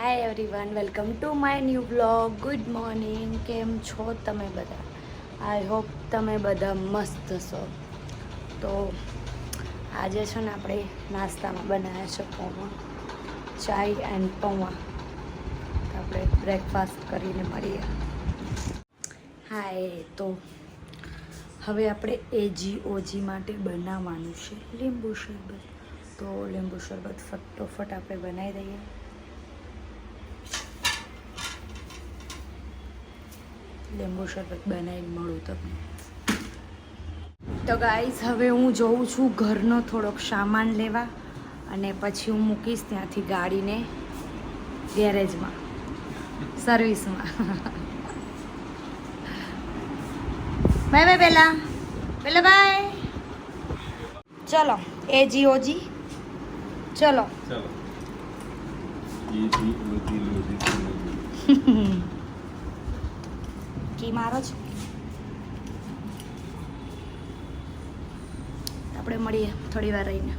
Hi everyone, welcome to my new blog. Good morning. કેમ છો તમે બધા? આઈ હોપ તમે બધા મસ્ત છો. તો આજે છે ને આપણે નાસ્તામાં બનાવ્યા છે પૌવા, ચાય એન્ડ પૌવા. તો આપણે બ્રેકફાસ્ટ કરીને મળીએ. હાય, તો હવે આપણે ઓજી માટે બનાવવાનું છે લીંબુ શરબત. તો લીંબુ શરબત ફટોફટ આપણે બનાવી દઈએ. લીંબુ શરબત બનાવીને મળું તમને. તો ગાઈઝ, હવે હું જોઉં છું ઘરનો થોડોક સામાન લેવા અને પછી હું મૂકીશ ત્યાંથી ગાડીને ગેરેજમાં, સર્વિસમાં. બાય બાય પહેલા બાય. ચલો ઓજી ચલો. કી મારો છે. આપણે મળીએ થોડી વાર રહીને.